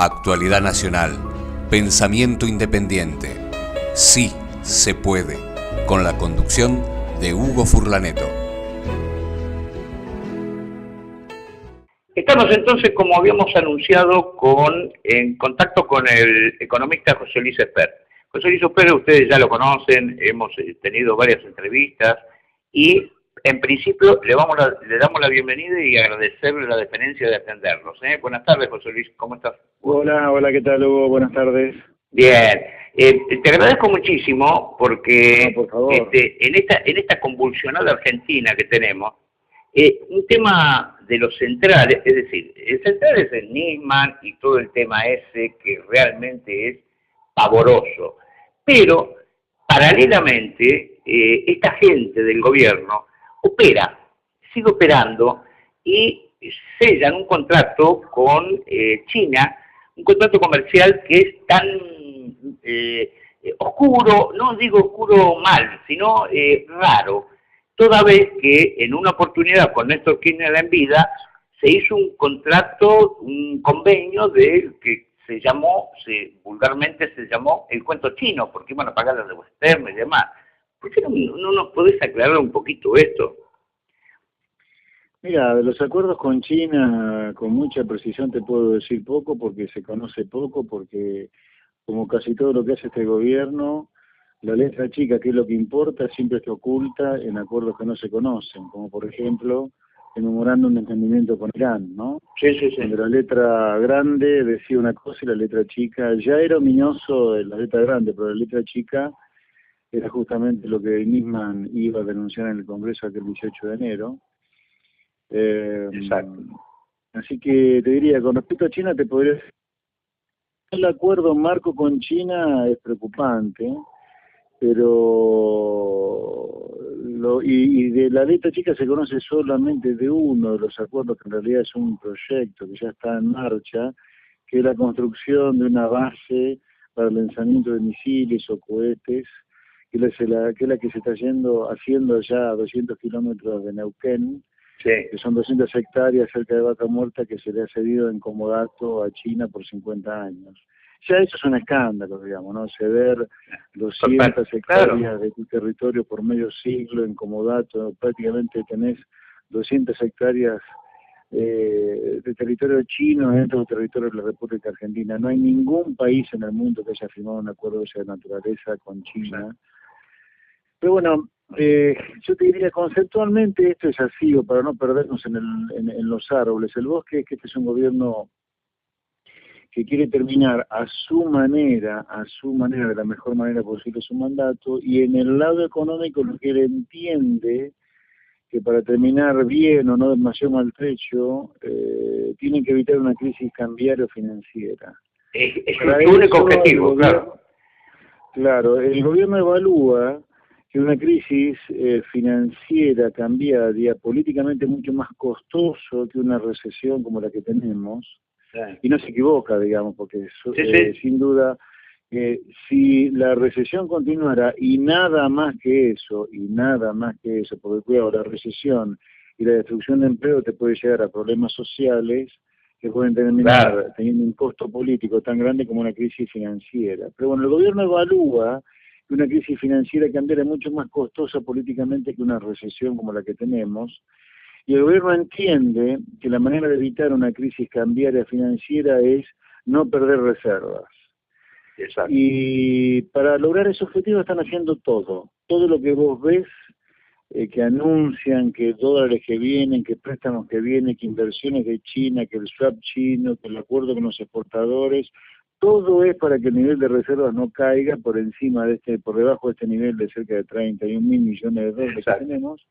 Actualidad nacional, pensamiento independiente. Sí se puede, con la conducción de Hugo Furlaneto. Estamos entonces, como habíamos anunciado, en contacto con el economista José Luis Espert. José Luis Espert, ustedes ya lo conocen, hemos tenido varias entrevistas y en principio le damos la bienvenida y agradecerle la deferencia de atendernos. Buenas tardes, José Luis, ¿cómo estás? Hola, ¿qué tal, Hugo? Buenas tardes. Bien, te agradezco muchísimo porque por favor. En esta convulsionada Argentina que tenemos, un tema de los centrales, es decir, el central es el Nisman y todo el tema ese que realmente es pavoroso, pero paralelamente esta gente del gobierno sigue operando y sellan un contrato con China, un contrato comercial que es tan oscuro, no digo oscuro mal, sino raro, toda vez que en una oportunidad con Néstor Kirchner en vida se hizo un contrato, un convenio que vulgarmente se llamó el cuento chino, porque iban a pagar las de Western y demás. ¿Por qué no nos podés aclarar un poquito esto? Mira, de los acuerdos con China, con mucha precisión te puedo decir poco, porque se conoce poco, porque como casi todo lo que hace este gobierno, la letra chica, que es lo que importa, siempre está oculta en acuerdos que no se conocen, como por ejemplo el memorándum de entendimiento con Irán, ¿no? Sí. Donde la letra grande decía una cosa y la letra chica, ya era ominoso la letra grande, pero la letra chica era justamente lo que Nisman iba a denunciar en el Congreso aquel 18 de enero. Exacto. Así que te diría, con respecto a China, te podría decir, el acuerdo marco con China es preocupante, pero y de la letra chica se conoce solamente de uno de los acuerdos, que en realidad es un proyecto que ya está en marcha, que es la construcción de una base para el lanzamiento de misiles o cohetes, que es la que se está haciendo allá a 200 kilómetros de Neuquén, sí, que son 200 hectáreas cerca de Vaca Muerta, que se le ha cedido en comodato a China por 50 años. Ya eso es un escándalo, digamos, ¿no? Ceder 200 hectáreas de tu territorio por medio siglo en comodato, prácticamente tenés 200 hectáreas de territorio chino dentro del territorio de la República Argentina. No hay ningún país en el mundo que haya firmado un acuerdo de esa naturaleza con China. Pero bueno, yo te diría, conceptualmente esto es así, o para no perdernos en los árboles. El bosque es que este es un gobierno que quiere terminar a su manera, de la mejor manera posible su mandato, y en el lado económico lo que él entiende que para terminar bien o no demasiado maltrecho, tienen que evitar una crisis cambiaria o financiera. Es su único objetivo, claro. Claro, el gobierno evalúa que una crisis financiera cambiaria, políticamente mucho más costoso que una recesión como la que tenemos, y no se equivoca, digamos, porque sin duda, si la recesión continuara y nada más que eso, porque cuidado, la recesión y la destrucción de empleo te puede llegar a problemas sociales que pueden terminar teniendo un costo político tan grande como una crisis financiera. Pero bueno, el gobierno evalúa que una crisis financiera cambiaria es mucho más costosa políticamente que una recesión como la que tenemos, y el gobierno entiende que la manera de evitar una crisis cambiaria financiera es no perder reservas. Exacto. Y para lograr ese objetivo están haciendo todo lo que vos ves, que anuncian, que dólares que vienen, que préstamos que vienen, que inversiones de China, que el swap chino, que el acuerdo con los exportadores, todo es para que el nivel de reservas no caiga por debajo de este nivel de cerca de 31.000 millones de dólares que tenemos.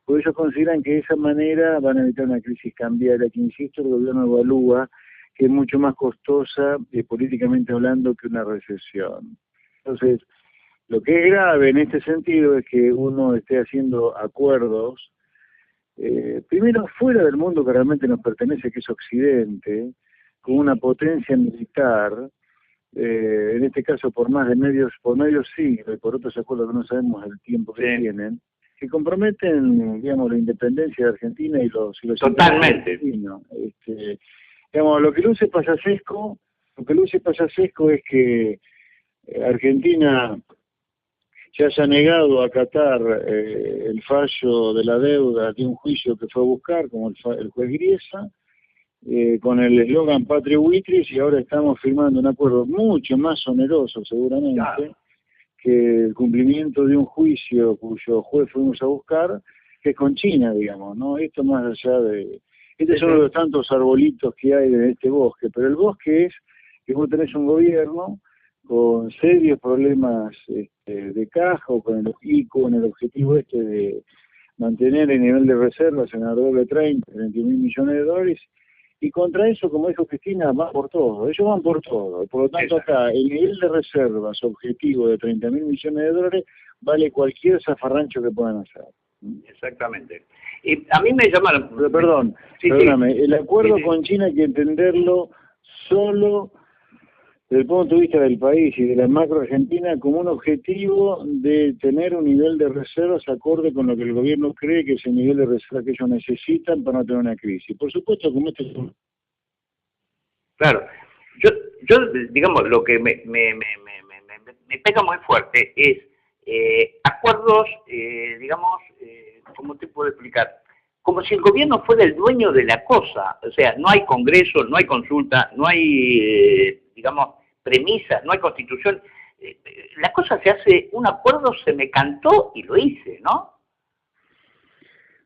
Porque ellos consideran que de esa manera van a evitar una crisis cambiaria, que, insisto, el gobierno evalúa que es mucho más costosa, políticamente hablando, que una recesión. Entonces, lo que es grave en este sentido es que uno esté haciendo acuerdos, primero fuera del mundo que realmente nos pertenece, que es Occidente, con una potencia militar, en este caso por medio siglo, y por otros acuerdos que no sabemos el tiempo que tienen, que comprometen, digamos, la independencia de Argentina y los totalmente. Digamos, lo que luce Pasasesco Lo que luce Pasasesco es que Argentina ya se ha negado a acatar el fallo de la deuda de un juicio que fue a buscar, como el juez Griesa, con el eslogan Patria Buitres, y ahora estamos firmando un acuerdo mucho más oneroso seguramente que el cumplimiento de un juicio cuyo juez fuimos a buscar, que es con China, digamos, ¿no? Esto más allá de... Este es uno de los tantos arbolitos que hay en este bosque, pero el bosque es que vos tenés un gobierno con serios problemas de caja y con el objetivo de mantener el nivel de reservas en alrededor de 31 millones de dólares, y contra eso, como dijo Cristina, van por todo, ellos van por todo. Por lo tanto, acá el nivel de reservas objetivo de 30.000 millones de dólares vale cualquier zafarrancho que puedan hacer. Exactamente. Y a mí me llama... Perdóname, el acuerdo con China hay que entenderlo solo desde el punto de vista del país y de la macro Argentina como un objetivo de tener un nivel de reservas acorde con lo que el gobierno cree que es el nivel de reservas que ellos necesitan para no tener una crisis. Por supuesto, como este... Claro. Yo digamos, lo que me pega muy fuerte es acuerdos, digamos, ¿cómo te puedo explicar? Como si el gobierno fuera el dueño de la cosa. O sea, no hay congreso, no hay consulta, no hay, digamos, premisas, no hay constitución. La cosa se hace, un acuerdo se me cantó y lo hice, ¿no?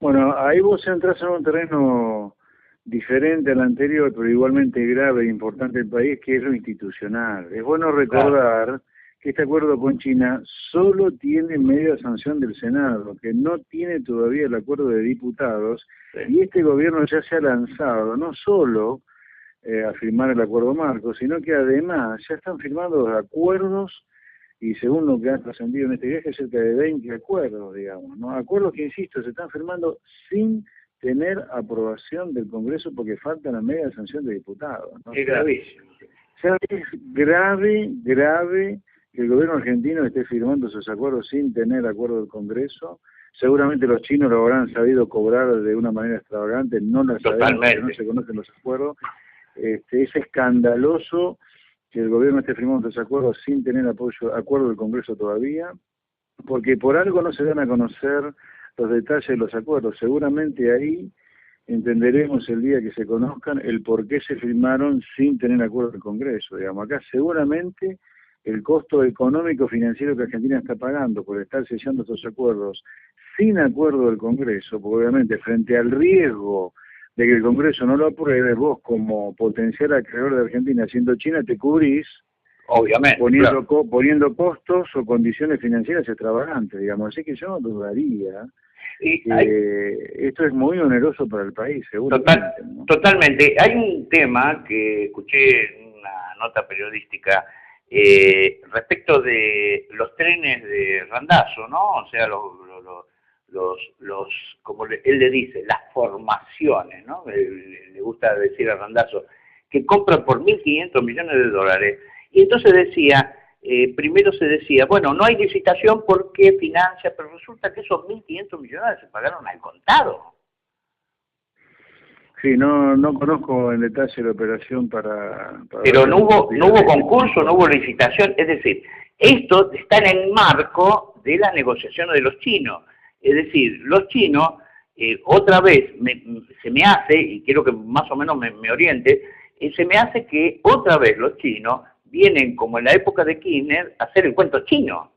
Bueno, ahí vos entras en un terreno diferente al anterior, pero igualmente grave e importante del país, que es lo institucional. Es bueno recordar que este acuerdo con China solo tiene media sanción del Senado, que no tiene todavía el acuerdo de diputados, y este gobierno ya se ha lanzado no solo a firmar el acuerdo marco, sino que además ya están firmando los acuerdos, y según lo que ha trascendido en este viaje, cerca de 20 acuerdos, digamos, ¿no? Acuerdos que, insisto, se están firmando sin tener aprobación del Congreso porque falta la media sanción de diputados, ¿no? Es gravísimo. O sea, es grave que el gobierno argentino esté firmando esos acuerdos sin tener acuerdo del Congreso. Seguramente los chinos lo habrán sabido cobrar de una manera extravagante, no lo sabemos, porque no se conocen los acuerdos. Es escandaloso que el gobierno esté firmando esos acuerdos sin tener acuerdo del Congreso todavía, porque por algo no se dan a conocer los detalles de los acuerdos. Seguramente ahí entenderemos el día que se conozcan el por qué se firmaron sin tener acuerdo del Congreso. Digamos, acá seguramente el costo económico financiero que Argentina está pagando por estar sellando estos acuerdos sin acuerdo del Congreso, porque obviamente frente al riesgo de que el Congreso no lo apruebe, vos como potencial acreedor de Argentina, siendo China, te cubrís, obviamente, poniendo costos o condiciones financieras extravagantes, digamos. Así que yo no dudaría que esto es muy oneroso para el país, seguramente. ¿No? Totalmente. Hay un tema que escuché en una nota periodística respecto de los trenes de Randazzo, ¿no? O sea, como él le dice, las formaciones, ¿no? Le gusta decir a Randazzo, que compran por 1.500 millones de dólares. Y entonces decía, primero se decía, bueno, no hay licitación porque financia, pero resulta que esos 1.500 millones se pagaron al contado. Sí, no conozco en detalle la operación para pero no hubo concurso, no hubo licitación, es decir, esto está en el marco de las negociaciones de los chinos. Es decir, los chinos, otra vez, se me hace, y quiero que más o menos me oriente, se me hace que otra vez los chinos vienen, como en la época de Kirchner, a hacer el cuento chino.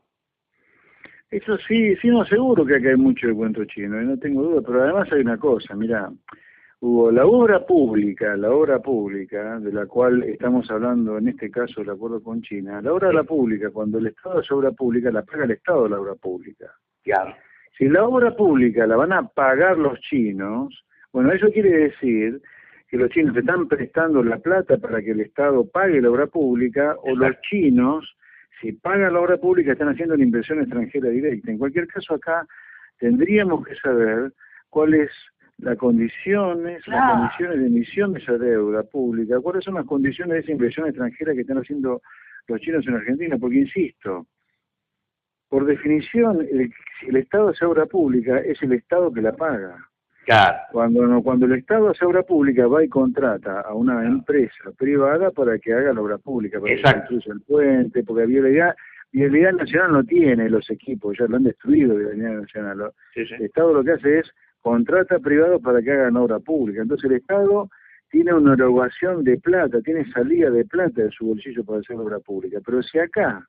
Eso sí, no, seguro que acá hay mucho de cuento chino, y no tengo duda, pero además hay una cosa, mirá, hubo la obra pública, de la cual estamos hablando en este caso del acuerdo con China, la obra pública, cuando el Estado hace obra pública, la paga el Estado la obra pública. Claro. Si la obra pública la van a pagar los chinos, bueno, eso quiere decir que los chinos están prestando la plata para que el Estado pague la obra pública, o los chinos, si pagan la obra pública, están haciendo una inversión extranjera directa. En cualquier caso, acá tendríamos que saber cuáles las condiciones de emisión de esa deuda pública, cuáles son las condiciones de esa inversión extranjera que están haciendo los chinos en Argentina, porque insisto, por definición, si el Estado hace obra pública, es el Estado que la paga. Claro. Cuando el Estado hace obra pública, va y contrata a una empresa privada para que haga la obra pública, para que construya el puente, porque Vialidad Nacional no tiene los equipos, ya lo han destruido Vialidad Nacional. El Estado lo que hace es contrata privados para que hagan obra pública. Entonces el Estado tiene una erogación de plata, tiene salida de plata de su bolsillo para hacer obra pública. Pero si acá,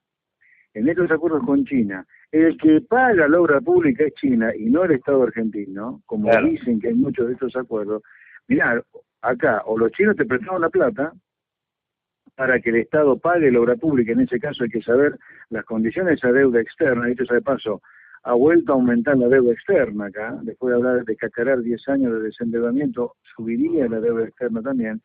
en estos acuerdos con China, el que paga la obra pública es China y no el Estado argentino, como dicen que hay muchos de estos acuerdos, mirá, acá o los chinos te prestaron la plata para que el Estado pague la obra pública, en ese caso hay que saber las condiciones de esa deuda externa, y esto ya de paso, ha vuelto a aumentar la deuda externa acá, después de hablar de cacarar 10 años de desendeudamiento, subiría la deuda externa también.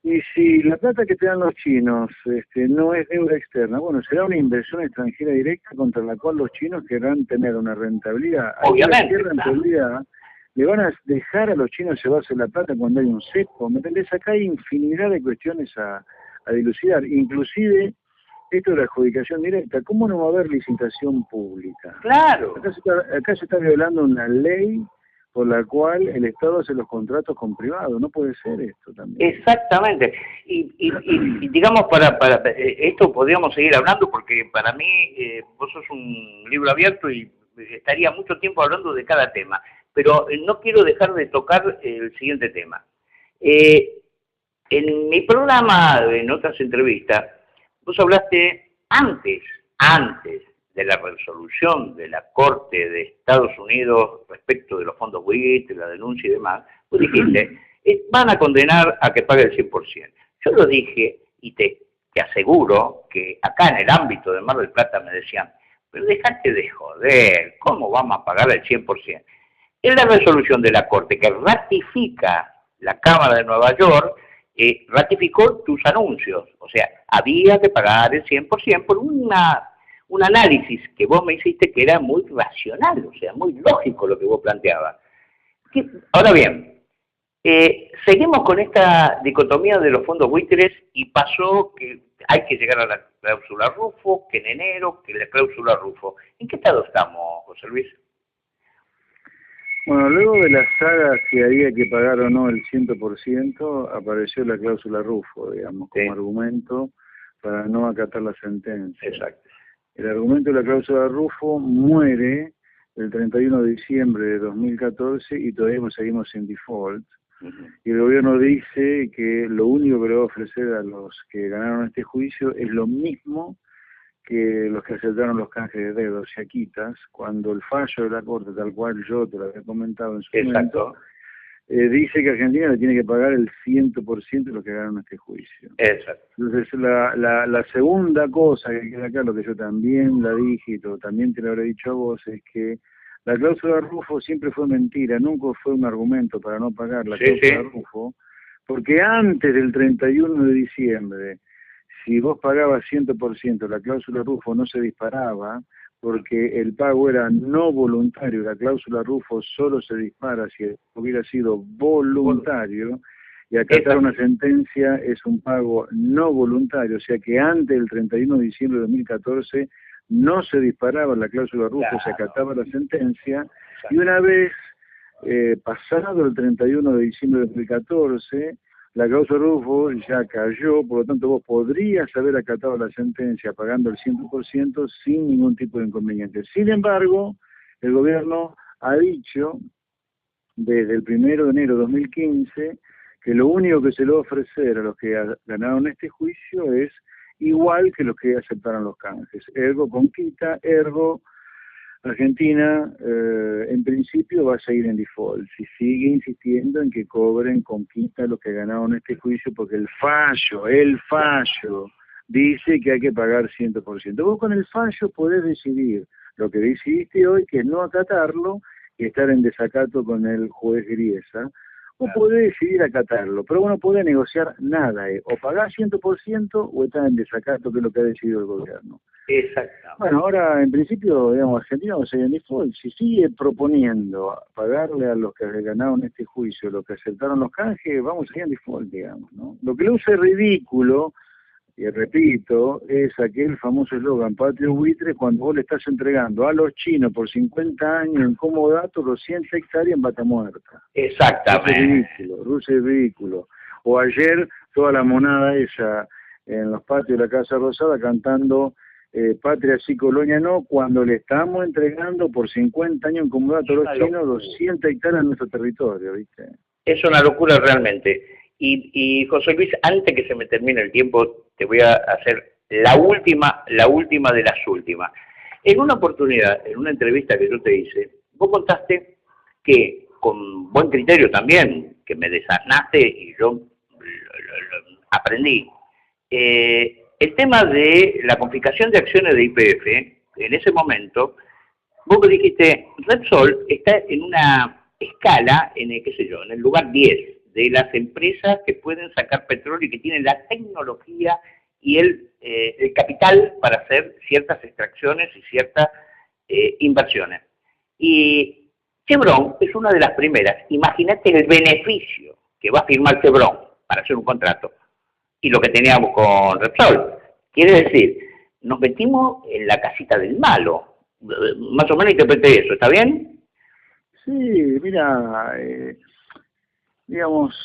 Y si la plata que te dan los chinos no es deuda externa, bueno, será una inversión extranjera directa contra la cual los chinos querrán tener una rentabilidad. Obviamente. ¿Qué rentabilidad le van a dejar a los chinos llevarse la plata cuando hay un cepo? ¿Me entendés? Acá hay infinidad de cuestiones a dilucidar, inclusive esto de la adjudicación directa. ¿Cómo no va a haber licitación pública? Claro. Acá se está violando una ley por la cual el Estado hace los contratos con privados. No puede ser esto también. Exactamente. Y digamos, para esto podríamos seguir hablando, porque para mí vos sos un libro abierto y estaría mucho tiempo hablando de cada tema. Pero no quiero dejar de tocar el siguiente tema. En mi programa, en otras entrevistas, vos hablaste antes de la resolución de la Corte de Estados Unidos respecto de los fondos WIT, la denuncia y demás, vos dijiste, van a condenar a que pague el 100%. Yo lo dije y te aseguro que acá en el ámbito de Mar del Plata me decían, pero dejate de joder, ¿cómo vamos a pagar el 100%? En la resolución de la Corte que ratifica la Cámara de Nueva York, ratificó tus anuncios. O sea, había que pagar el 100% por un análisis que vos me hiciste que era muy racional, o sea, muy lógico lo que vos planteabas. Ahora bien, seguimos con esta dicotomía de los fondos buitres y pasó que hay que llegar a la cláusula Rufo, que en enero, que la cláusula Rufo. ¿En qué estado estamos, José Luis? Bueno, luego de la saga si había que pagar o no el 100%, apareció la cláusula Rufo, digamos, como argumento para no acatar la sentencia. Exacto. El argumento de la cláusula Rufo muere el 31 de diciembre de 2014 y todavía seguimos en default. Y el gobierno dice que lo único que le va a ofrecer a los que ganaron este juicio es lo mismo que los que aceptaron los canjes de deuda, o sea, quitas, cuando el fallo de la Corte, tal cual yo te lo había comentado en su momento, dice que Argentina le tiene que pagar el 100% de los que ganaron este juicio. Exacto. Entonces, la segunda cosa que queda acá, lo que yo también la dije y también te lo habré dicho a vos, es que la cláusula Rufo siempre fue mentira, nunca fue un argumento para no pagar la cláusula Rufo, porque antes del 31 de diciembre, si vos pagabas 100%, la cláusula Rufo no se disparaba, porque el pago era no voluntario. La cláusula Rufo solo se dispara si hubiera sido voluntario, y acatar una sentencia es un pago no voluntario, o sea que antes del 31 de diciembre de 2014 no se disparaba la cláusula Rufo, se acataba la sentencia, y una vez pasado el 31 de diciembre de 2014, la cláusula Rufo ya cayó, por lo tanto vos podrías haber acatado la sentencia pagando el 100% sin ningún tipo de inconveniente. Sin embargo, el gobierno ha dicho desde el 1 de enero de 2015 que lo único que se le va a ofrecer a los que ganaron este juicio es igual que los que aceptaron los canjes. Ergo con quita, ergo Argentina en principio va a seguir en default, si sigue insistiendo en que cobren con quita los que ganaron este juicio, porque el fallo dice que hay que pagar 100%. Vos con el fallo podés decidir lo que decidiste hoy, que es no acatarlo y estar en desacato con el juez Griesa, o podés decidir acatarlo, pero vos no podés negociar nada, o pagás 100% o estás en desacato, que es lo que ha decidido el gobierno. Exacto. Bueno, ahora en principio, digamos, Argentina va a seguir en default. Si sigue proponiendo pagarle a los que ganaron este juicio, los que aceptaron los canjes, vamos a seguir en default, digamos, ¿no? Lo que le usa es ridículo y repito, es aquel famoso eslogan, patrio buitre, cuando vos le estás entregando a los chinos por 50 años en comodato 200 hectáreas en Vaca Muerta. Exactamente. Rusia es ridículo. O ayer toda la monada esa en los patios de la Casa Rosada cantando Patria sí, Colonia no, cuando le estamos entregando por 50 años en comodato a los chinos 200 hectáreas en nuestro territorio, ¿viste? Es una locura realmente. Y José Luis, antes que se me termine el tiempo, te voy a hacer la última de las últimas. En una oportunidad, en una entrevista que yo te hice, vos contaste que, con buen criterio también, que me desasnaste y yo aprendí, el tema de la confiscación de acciones de YPF, en ese momento, vos me dijiste, Repsol está en una escala, en el, qué sé yo, en el lugar 10 de las empresas que pueden sacar petróleo y que tienen la tecnología y el capital para hacer ciertas extracciones y ciertas inversiones. Y Chevron es una de las primeras. Imagínate el beneficio que va a firmar Chevron para hacer un contrato y lo que teníamos con Repsol. Quiere decir, nos metimos en la casita del malo. Más o menos interpreté eso, ¿está bien? Sí, mira, digamos,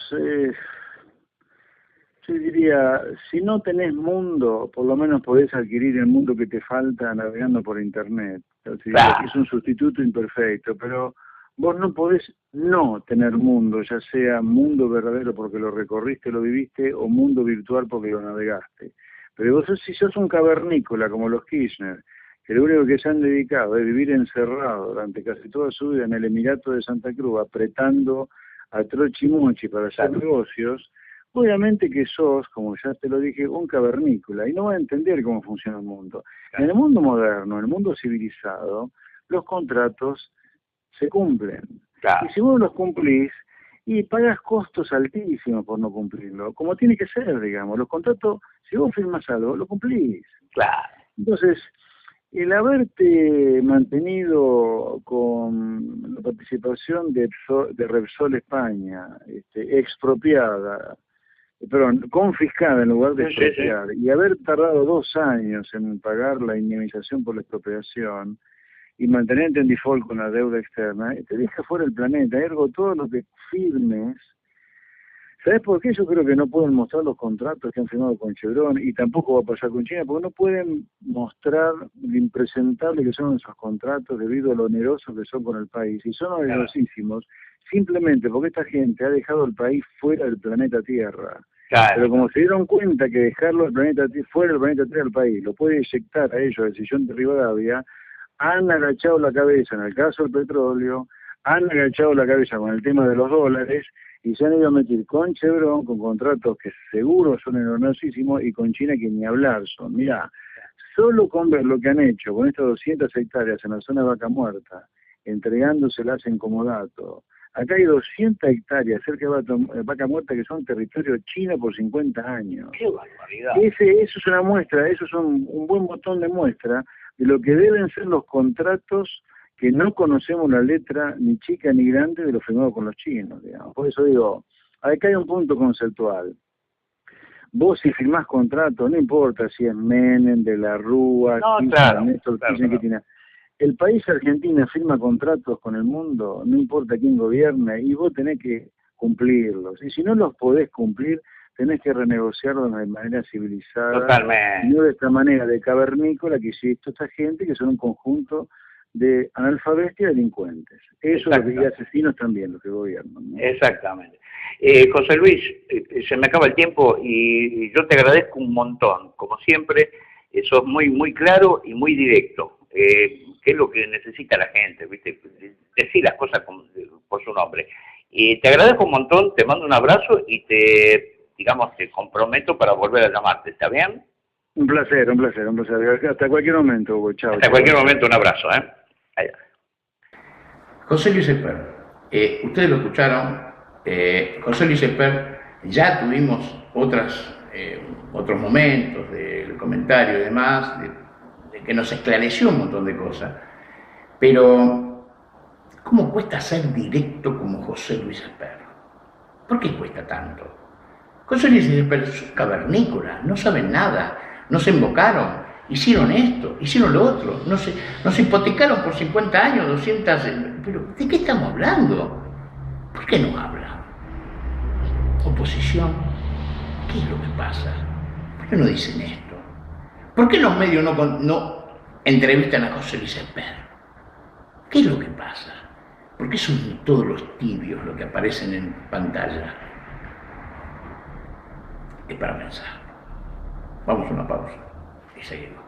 yo diría, si no tenés mundo, por lo menos podés adquirir el mundo que te falta navegando por internet. O sea, Claro. es un sustituto imperfecto, pero vos no podés no tener mundo, ya sea mundo verdadero porque lo recorriste, lo viviste, o mundo virtual porque lo navegaste. Pero vos si sos un cavernícola como los Kirchner, que lo único que se han dedicado es vivir encerrado durante casi toda su vida en el Emirato de Santa Cruz, apretando a trochimochi para hacer negocios, obviamente que sos, como ya te lo dije, un cavernícola, y no vas a entender cómo funciona el mundo. En el mundo moderno, en el mundo civilizado, los contratos se cumplen. Claro. Y si vos los cumplís, y pagas costos altísimos por no cumplirlo, como tiene que ser, digamos. Los contratos, si vos firmas algo, lo cumplís. Claro. Entonces, el haberte mantenido con la participación de Repsol España, expropiada, perdón, confiscada en lugar de expropiar, y haber tardado 2 años en pagar la indemnización por la expropiación, y mantenerte en default con la deuda externa, te deja fuera del planeta. Ergo, todo lo que firmes. ¿Sabes por qué? Yo creo que no pueden mostrar los contratos que han firmado con Chevron, y tampoco va a pasar con China, porque no pueden mostrar lo impresentable que son esos contratos debido a lo onerosos que son con el país. Y son onerosísimos, simplemente porque esta gente ha dejado el país fuera del planeta Tierra. Claro. Pero como se dieron cuenta que dejarlo fuera del planeta Tierra del país lo puede inyectar a ellos el sillón de Rivadavia, han agachado la cabeza en el caso del petróleo, han agachado la cabeza con el tema de los dólares, y se han ido a meter con Chevron, con contratos que seguro son enormísimos, y con China que ni hablar son. Mirá, solo con ver lo que han hecho con estas 200 hectáreas en la zona de Vaca Muerta, entregándoselas en comodato. Acá hay 200 hectáreas cerca de Vaca Muerta que son territorio chino por 50 años. ¡Qué barbaridad! Eso es una muestra, eso es un buen botón de muestra de lo que deben ser los contratos que no conocemos la letra ni chica ni grande de lo firmado con los chinos, digamos. Por eso digo, acá hay un punto conceptual. Vos si firmás contrato, no importa si es Menem, De la Rúa, Néstor Kirchner. El país Argentina firma contratos con el mundo, no importa quién gobierna, y vos tenés que cumplirlos. Y si no los podés cumplir, tenés que renegociarlo de manera civilizada. Totalmente. No de esta manera de cavernícola que hiciste esta gente, que son un conjunto de analfabetos y delincuentes. Eso es lo que hay asesinos también, los que gobiernan, ¿no? Exactamente. José Luis, se me acaba el tiempo y yo te agradezco un montón. Como siempre, sos muy claro y muy directo. ¿Qué es lo que necesita la gente? ¿Viste? Decir las cosas por su nombre. Te agradezco un montón, te mando un abrazo y te comprometo para volver a llamarte. ¿Está bien? Un placer. Hasta cualquier momento, Hugo. Chao. Hasta cualquier momento, un abrazo. Allá. José Luis Esper, ustedes lo escucharon. José Luis Esper, ya tuvimos otros momentos del comentario y demás, de que nos esclareció un montón de cosas, pero ¿cómo cuesta ser directo como José Luis Esper? ¿Por qué cuesta tanto? José Luis Esper son cavernícolas, no saben nada, no se invocaron, hicieron esto, hicieron lo otro, nos hipotecaron por 50 años, 200... Pero, ¿de qué estamos hablando? ¿Por qué no hablan? Oposición, ¿qué es lo que pasa? ¿Por qué no dicen esto? ¿Por qué los medios no entrevistan a José Luis Esper? ¿Qué es lo que pasa? ¿Por qué son todos los tibios los que aparecen en pantalla? Es para pensar. Vamos a una pausa y seguimos.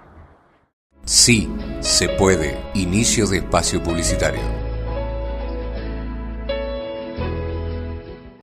Sí, se puede. Inicio de espacio publicitario.